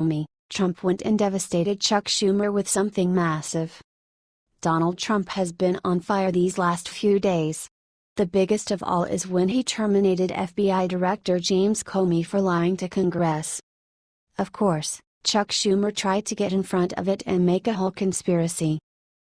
Comey, Trump went and devastated Chuck Schumer with something massive. Donald Trump has been on fire these last few days. The biggest of all is when he terminated FBI Director James Comey for lying to Congress. Of course, Chuck Schumer tried to get in front of it and make a whole conspiracy.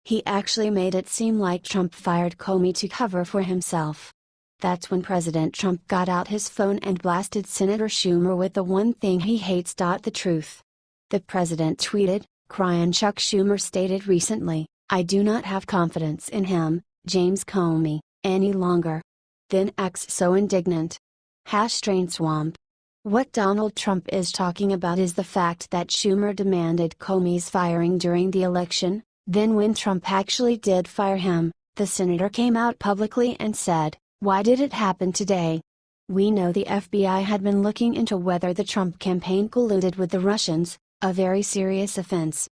He actually made it seem like Trump fired Comey to cover for himself. That's when President Trump got out his phone and blasted Senator Schumer with the one thing he hates. The truth. The president tweeted, crying Chuck Schumer stated recently, "I do not have confidence in him, James Comey, any longer." Then acts so indignant. #StrainSwamp. What Donald Trump is talking about is the fact that Schumer demanded Comey's firing during the election. Then when Trump actually did fire him, the senator came out publicly and said, "Why did it happen today? We know the FBI had been looking into whether the Trump campaign colluded with the Russians, a very serious offense.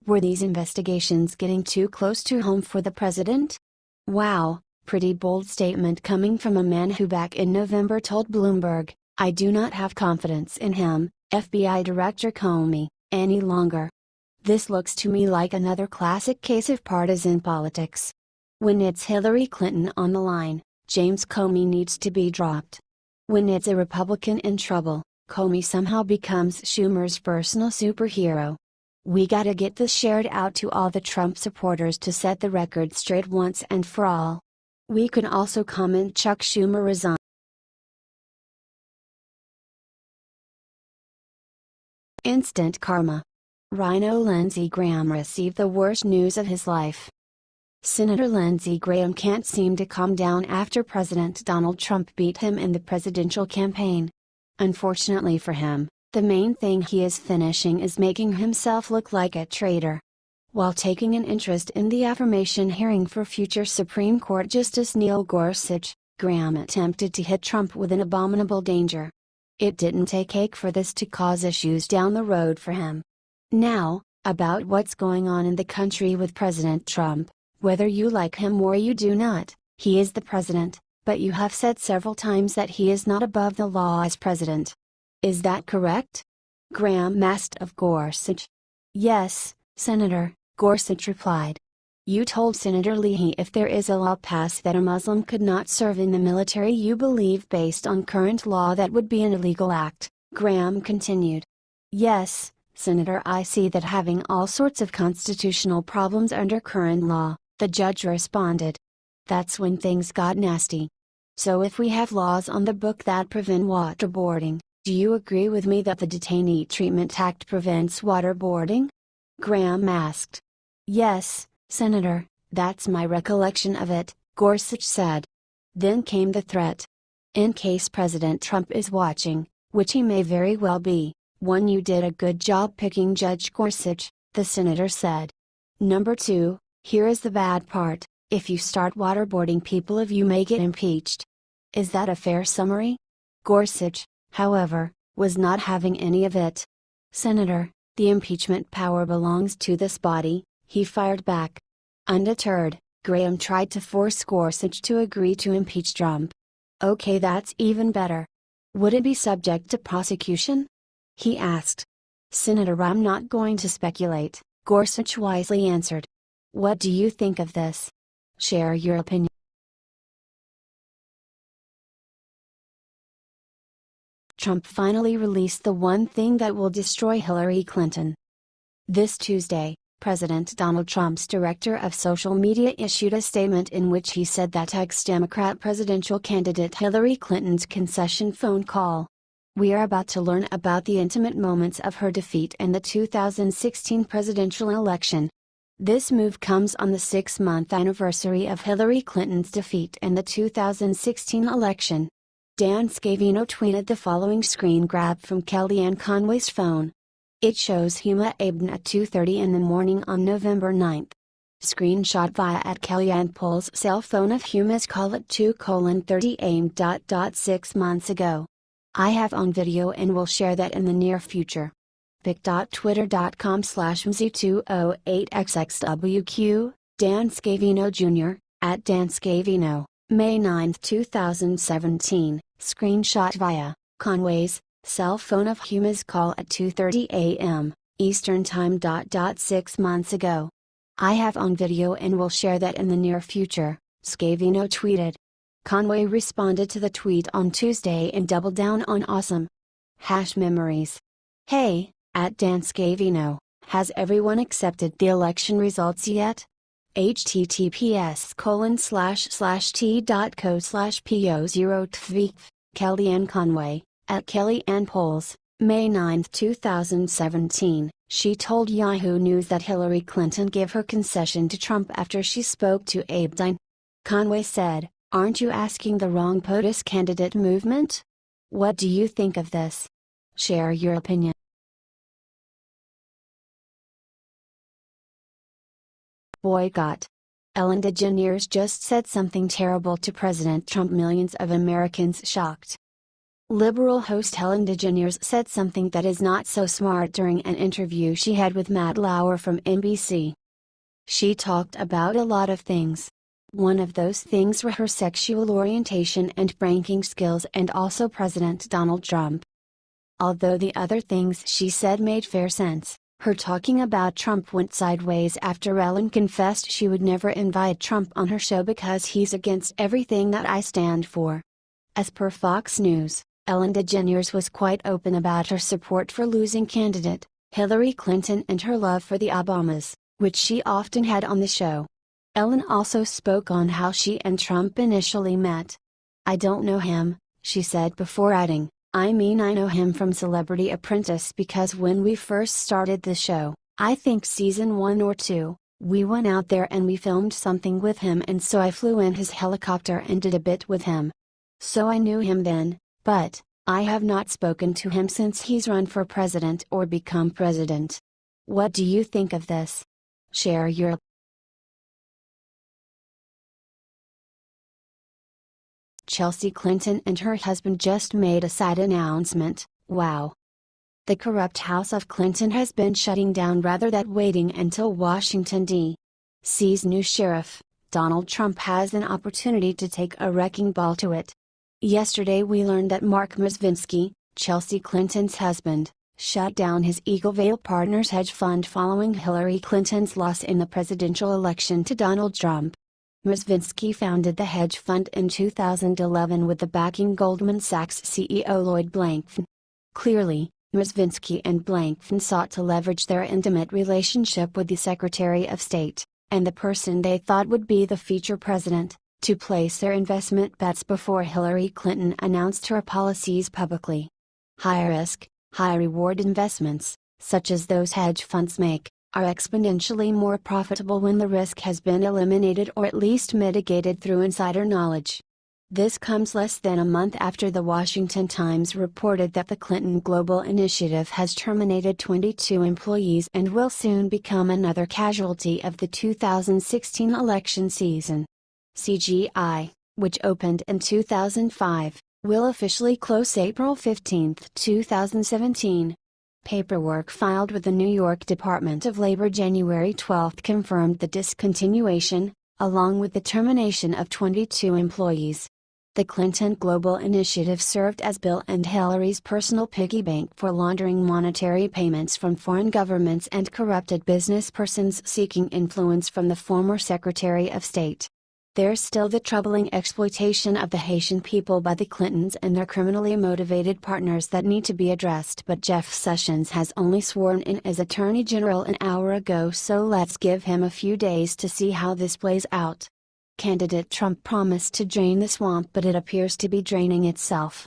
Were these investigations getting too close to home for the president?" Wow, pretty bold statement coming from a man who back in November told Bloomberg, "I do not have confidence in him, FBI Director Comey, any longer." This looks to me like another classic case of partisan politics. When it's Hillary Clinton on the line, James Comey needs to be dropped. When it's a Republican in trouble, Comey somehow becomes Schumer's personal superhero. We gotta get this shared out to all the Trump supporters to set the record straight once and for all. We could also comment Chuck Schumer resign. Instant karma. Rhino Lindsey Graham received the worst news of his life. Senator Lindsey Graham can't seem to calm down after President Donald Trump beat him in the presidential campaign. Unfortunately for him, the main thing he is finishing is making himself look like a traitor. While taking an interest in the affirmation hearing for future Supreme Court Justice Neil Gorsuch, Graham attempted to hit Trump with an abominable danger. It didn't take cake for this to cause issues down the road for him. Now, about what's going on in the country with President Trump. Whether you like him or you do not, he is the president, but you have said several times that he is not above the law as president. Is that correct? Graham asked of Gorsuch. "Yes, Senator," Gorsuch replied. "You told Senator Leahy if there is a law passed that a Muslim could not serve in the military, you believe based on current law that would be an illegal act," Graham continued. "Yes, Senator, I see that having all sorts of constitutional problems under current law," the judge responded. That's when things got nasty. "So if we have laws on the book that prevent waterboarding, do you agree with me that the Detainee Treatment Act prevents waterboarding?" Graham asked. "Yes, Senator, that's my recollection of it," Gorsuch said. Then came the threat. "In case President Trump is watching, which he may very well be, one, you did a good job picking Judge Gorsuch," the senator said. "Number two, here is the bad part, if you start waterboarding people, you may get impeached." Is that a fair summary? Gorsuch, however, was not having any of it. "Senator, the impeachment power belongs to this body," he fired back. Undeterred, Graham tried to force Gorsuch to agree to impeach Trump. "Okay, that's even better. Would it be subject to prosecution?" he asked. "Senator, I'm not going to speculate," Gorsuch wisely answered. "What do you think of this? Share your opinion." Trump finally released the one thing that will destroy Hillary Clinton. This Tuesday, President Donald Trump's director of social media issued a statement in which he said that ex-Democrat presidential candidate Hillary Clinton's concession phone call. "We are about to learn about the intimate moments of her defeat in the 2016 presidential election. This move comes on the 6-month anniversary of Hillary Clinton's defeat in the 2016 election." Dan Scavino tweeted the following screen grab from Kellyanne Conway's phone. It shows Huma Abedin at 2:30 in the morning on November 9. Screenshot via at Kellyanne pulls cell phone of Huma's call at 2:30 a.m. 6 months ago. I have on video and will share that in the near future. pic.twitter.com/mz208xxwq, Dan Scavino Jr., at Dan Scavino, May 9, 2017, screenshot via Conway's Cell phone of Huma's call at 2:30 a.m. Eastern Time. 6 months ago. I have on video and will share that in the near future, Scavino tweeted. Conway responded to the tweet on Tuesday and doubled down on awesome. #memories. Hey, at Dan Scavino, has everyone accepted the election results yet? https://t.co/po0tv. Kellyanne Conway, at Kellyanne Polls, May 9, 2017, she told Yahoo News that Hillary Clinton gave her concession to Trump after she spoke to Abe Dine. Conway said, "Aren't you asking the wrong POTUS candidate movement? What do you think of this? Share your opinion." Boycott. Ellen DeGeneres just said something terrible to President Trump. Millions of Americans shocked. Liberal host Ellen DeGeneres said something that is not so smart during an interview she had with Matt Lauer from NBC. She talked about a lot of things. One of those things were her sexual orientation and pranking skills, and also President Donald Trump. Although the other things she said made fair sense, her talking about Trump went sideways after Ellen confessed she would never invite Trump on her show because he's against everything that I stand for. As per Fox News, Ellen DeGeneres was quite open about her support for losing candidate, Hillary Clinton, and her love for the Obamas, which she often had on the show. Ellen also spoke on how she and Trump initially met. "I don't know him," she said, before adding, I know him from Celebrity Apprentice because when we first started the show, I think season 1 or 2, we went out there and we filmed something with him, and so I flew in his helicopter and did a bit with him. So I knew him then, but I have not spoken to him since he's run for president or become president. What do you think of this? Share your Chelsea Clinton and her husband just made a side announcement. Wow. The corrupt House of Clinton has been shutting down rather than waiting until Washington, D.C.'s new sheriff, Donald Trump, has an opportunity to take a wrecking ball to it. Yesterday we learned that Mark Mrczynski, Chelsea Clinton's husband, shut down his Eagle Vale Partners hedge fund following Hillary Clinton's loss in the presidential election to Donald Trump. Mrczynski founded the hedge fund in 2011 with the backing Goldman Sachs CEO Lloyd Blankfein. Clearly, Mrczynski and Blankfein sought to leverage their intimate relationship with the Secretary of State, and the person they thought would be the future president, to place their investment bets before Hillary Clinton announced her policies publicly. High-risk, high-reward investments, such as those hedge funds make, are exponentially more profitable when the risk has been eliminated or at least mitigated through insider knowledge. This comes less than a month after the Washington Times reported that the Clinton Global Initiative has terminated 22 employees and will soon become another casualty of the 2016 election season. CGI, which opened in 2005, will officially close April 15, 2017. Paperwork filed with the New York Department of Labor January 12 confirmed the discontinuation, along with the termination of 22 employees. The Clinton Global Initiative served as Bill and Hillary's personal piggy bank for laundering monetary payments from foreign governments and corrupted business persons seeking influence from the former Secretary of State. There's still the troubling exploitation of the Haitian people by the Clintons and their criminally motivated partners that need to be addressed, but Jeff Sessions has only sworn in as Attorney General an hour ago, so let's give him a few days to see how this plays out. Candidate Trump promised to drain the swamp, but it appears to be draining itself.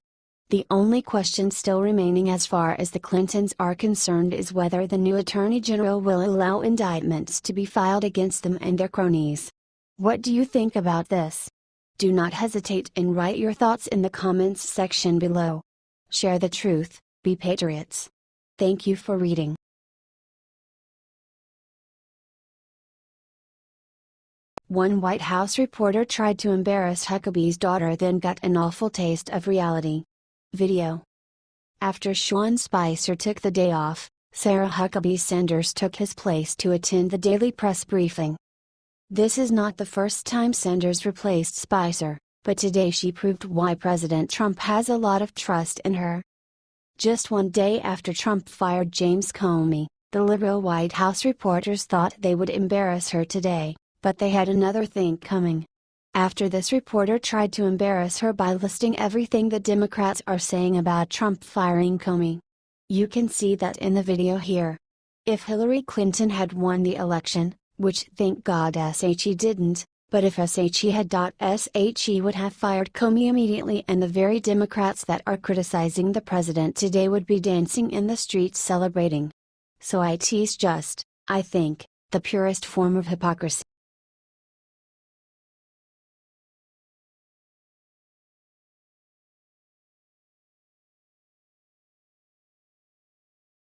The only question still remaining as far as the Clintons are concerned is whether the new Attorney General will allow indictments to be filed against them and their cronies. What do you think about this? Do not hesitate and write your thoughts in the comments section below. Share the truth, be patriots. Thank you for reading. One White House reporter tried to embarrass Huckabee's daughter, then got an awful taste of reality. Video. After Sean Spicer took the day off, Sarah Huckabee Sanders took his place to attend the daily press briefing. This is not the first time Sanders replaced Spicer, but today she proved why President Trump has a lot of trust in her. Just one day after Trump fired James Comey, the liberal White House reporters thought they would embarrass her today, but they had another thing coming. After this reporter tried to embarrass her by listing everything the Democrats are saying about Trump firing Comey. You can see that in the video here. If Hillary Clinton had won the election, which thank God SHE didn't, but if SHE had, SHE would have fired Comey immediately, and the very Democrats that are criticizing the president today would be dancing in the streets celebrating. So it's just, I think, the purest form of hypocrisy.